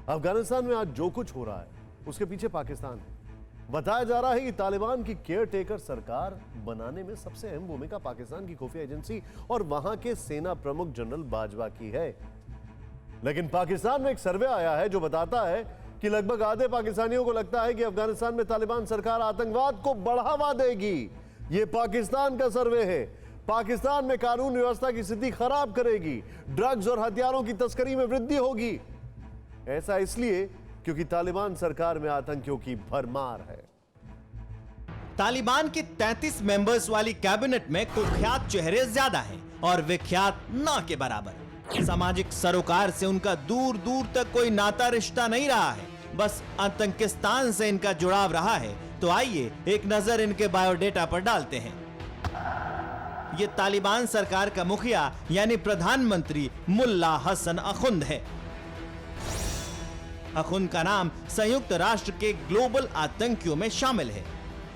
अफगानिस्तान में आज जो कुछ हो रहा है उसके पीछे पाकिस्तान है। बताया जा रहा है कि तालिबान की केयर टेकर सरकार बनाने में सबसे अहम भूमिका पाकिस्तान की खुफिया एजेंसी और वहां के सेना प्रमुख जनरल बाजवा की है। लेकिन पाकिस्तान में एक सर्वे आया है जो बताता है कि लगभग आधे पाकिस्तानियों को लगता है कि अफगानिस्तान में तालिबान सरकार आतंकवाद को बढ़ावा देगी। यह पाकिस्तान का सर्वे है। पाकिस्तान में कानून व्यवस्था की स्थिति खराब करेगी, ड्रग्स और हथियारों की तस्करी में वृद्धि होगी। ऐसा इसलिए क्योंकि तालिबान सरकार में आतंकियों की भरमार है। तालिबान की 33 मेंबर्स वाली कैबिनेट में कुख्यात चेहरे ज्यादा हैं और विख्यात ना के बराबर। सामाजिक सरोकार से उनका दूर दूर तक कोई नाता रिश्ता नहीं रहा है, बस आतंकिस्तान से इनका जुड़ाव रहा है। तो आइए एक नजर इनके बायोडेटा पर डालते हैं। ये तालिबान सरकार का मुखिया यानी प्रधानमंत्री मुल्ला हसन अखुंद है। अखुंद का नाम संयुक्त राष्ट्र के ग्लोबल आतंकियों में शामिल है।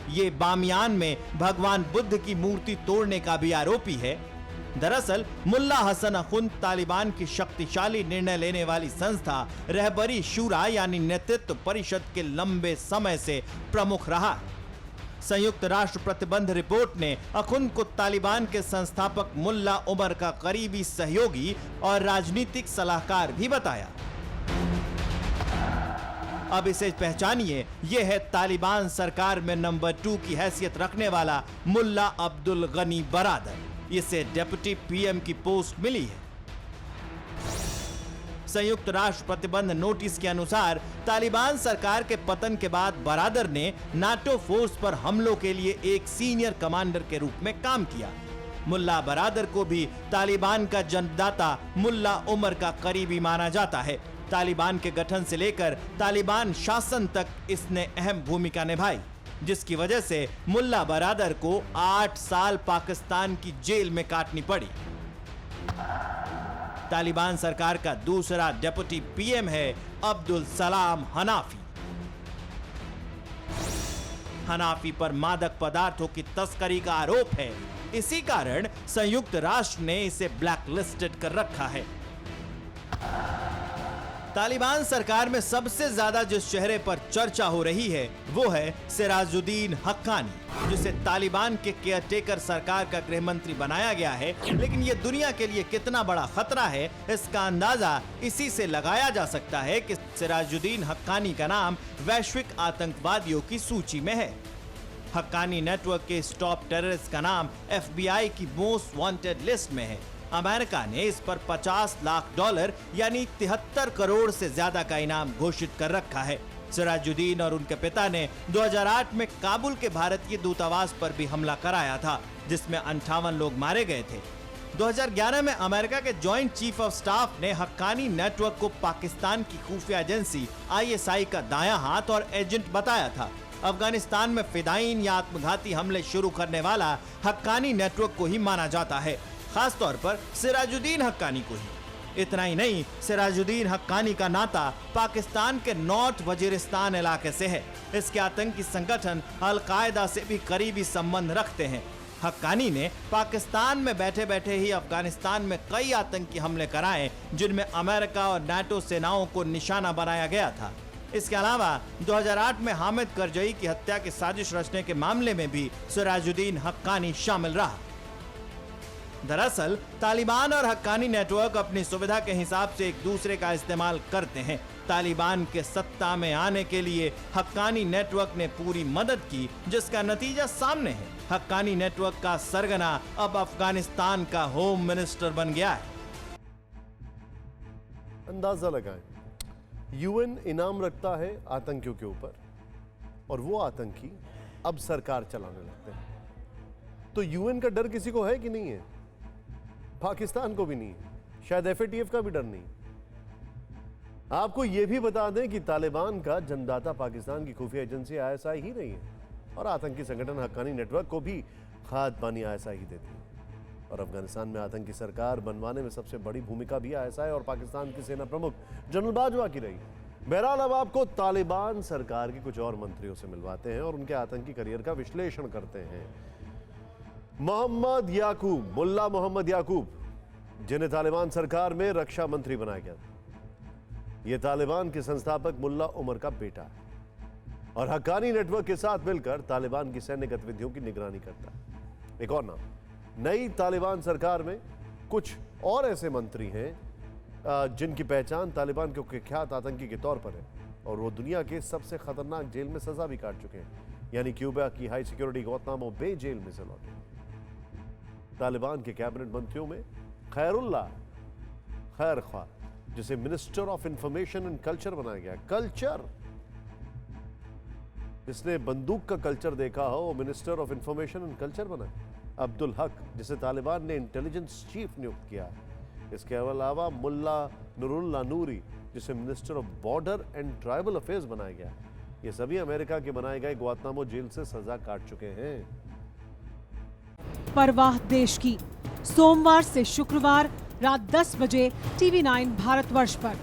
ये बामियान में भगवान बुद्ध की मूर्ति तोड़ने का भी आरोपी है। दरअसल मुल्ला हसन अखुंद तालिबान की शक्तिशाली निर्णय लेने वाली संस्था रहबरी शूरा यानी नेतृत्व परिषद के लंबे समय से प्रमुख रहा। संयुक्त राष्ट्र प्रतिबंध रिपोर्ट ने अखुंद को तालिबान के संस्थापक मुल्ला उमर का करीबी सहयोगी और राजनीतिक सलाहकार भी बताया। अब इसे पहचानिए, यह है तालिबान सरकार में नंबर 2 की हैसियत रखने वाला मुल्ला अब्दुल गनी बरादर। इसे डिप्टी पीएम की पोस्ट मिली है। संयुक्त राष्ट्र प्रतिबंध नोटिस के अनुसार तालिबान सरकार के पतन के बाद बरादर ने नाटो फोर्स पर हमलों के लिए एक सीनियर कमांडर के रूप में काम किया। मुल्ला बरादर को भी तालिबान का जन्मदाता मुल्ला उमर का करीबी माना जाता है। तालिबान के गठन से लेकर तालिबान शासन तक इसने अहम भूमिका निभाई, जिसकी वजह से मुल्ला बरादर को 8 साल पाकिस्तान की जेल में काटनी पड़ी। तालिबान सरकार का दूसरा डिप्टी पीएम है अब्दुल सलाम हनाफी। हनाफी पर मादक पदार्थों की तस्करी का आरोप है। इसी कारण संयुक्त राष्ट्र ने इसे ब्लैकलिस्टेड कर रखा है। तालिबान सरकार में सबसे ज्यादा जिस चेहरे पर चर्चा हो रही है वो है सिराजुद्दीन हक्कानी, जिसे तालिबान के केयरटेकर सरकार का गृह मंत्री बनाया गया है। लेकिन ये दुनिया के लिए कितना बड़ा खतरा है, इसका अंदाजा इसी से लगाया जा सकता है कि सिराजुद्दीन हक्कानी का नाम वैश्विक आतंकवादियों की सूची में है। हक्कानी नेटवर्क के इस टॉप टेररिस्ट का नाम FBI की मोस्ट वांटेड लिस्ट में है। अमेरिका ने इस पर $50 लाख यानी 73 करोड़ से ज्यादा का इनाम घोषित कर रखा है। सिराजुद्दीन और उनके पिता ने 2008 में काबुल के भारतीय दूतावास पर भी हमला कराया था, जिसमें 58 लोग मारे गए थे। 2011 में अमेरिका के जॉइंट चीफ ऑफ स्टाफ ने हक्कानी नेटवर्क को पाकिस्तान की खुफिया एजेंसी ISI का दायां हाथ और एजेंट बताया था। अफगानिस्तान में फिदायीन या आत्मघाती हमले शुरू करने वाला हक्कानी नेटवर्क को ही माना जाता है, खासतौर पर सिराजुद्दीन हक्कानी को ही। इतना ही नहीं, सिराजुद्दीन हक्कानी का नाता पाकिस्तान के नॉर्थ वजीरिस्तान इलाके से है। इसके आतंकी संगठन अल-कायदा से भी करीबी संबंध रखते हैं। हक्कानी ने पाकिस्तान में बैठे बैठे ही अफगानिस्तान में कई आतंकी हमले कराए, जिनमें अमेरिका और नाटो सेनाओं को निशाना बनाया गया था। इसके अलावा 2008 में हामिद करजई की हत्या की साजिश रचने के मामले में भी सिराजुद्दीन हक्कानी शामिल रहा। दरअसल तालिबान और हक्कानी नेटवर्क अपनी सुविधा के हिसाब से एक दूसरे का इस्तेमाल करते हैं। तालिबान के सत्ता में आने के लिए हक्कानी नेटवर्क ने पूरी मदद की, जिसका नतीजा सामने है। हक्कानी नेटवर्क का सरगना अब अफगानिस्तान का होम मिनिस्टर बन गया है। अंदाजा लगाएं, UN इनाम रखता है आतंकियों के ऊपर और वो आतंकी अब सरकार चलाने लगते हैं। तो UN का डर किसी को है कि नहीं है? पाकिस्तान को भी नहीं है, शायद FATF का भी डर नहीं। आपको यह भी बता दें कि तालिबान का जन्मदाता पाकिस्तान की खुफिया एजेंसी ISI ही नहीं है और आतंकी संगठन हक्कानी नेटवर्क को भी खाद पानी ISI ही देती है। और अफगानिस्तान में आतंकी सरकार बनवाने में सबसे बड़ी भूमिका भी ISI और पाकिस्तान की सेना प्रमुख जनरल बाजवा की रही। बहरहाल अब आपको तालिबान सरकार के कुछ और मंत्रियों से मिलवाते हैं और उनके आतंकी करियर का विश्लेषण करते हैं। मोहम्मद याकूब, मुल्ला मोहम्मद याकूब, जिन्हें तालिबान सरकार में रक्षा मंत्री बनाया गया। ये तालिबान के संस्थापक मुल्ला उमर का बेटा है और हक्कानी नेटवर्क के साथ मिलकर तालिबान की सैन्य गतिविधियों की निगरानी करता है। एक और नाम, नई तालिबान सरकार में कुछ और ऐसे मंत्री हैं जिनकी पहचान तालिबान के कुख्यात आतंकी के तौर पर है और वो दुनिया के सबसे खतरनाक जेल में सजा भी काट चुके हैं, यानी क्यूबा की high security Guantanamo Bay jail में से लौटे। तालिबान के कैबिनेट मंत्रियों में खैरुल्लाह खैर ख्वाह, जिसे minister of information and culture बनाया गया। कल्चर, जिसने बंदूक का कल्चर देखा हो वो minister of information and culture बना। अब्दुल हक, जिसे तालिबान ने इंटेलिजेंस चीफ नियुक्त किया। इसके अलावा मुल्ला नूरुल्लाह नूरी, जिसे minister of border and tribal affairs बनाया गया। ये सभी अमेरिका के बनाए गए गुआंतानामो जेल से सजा काट चुके हैं। परवाह देश की, सोमवार से शुक्रवार रात 10 बजे TV9 भारतवर्ष पर।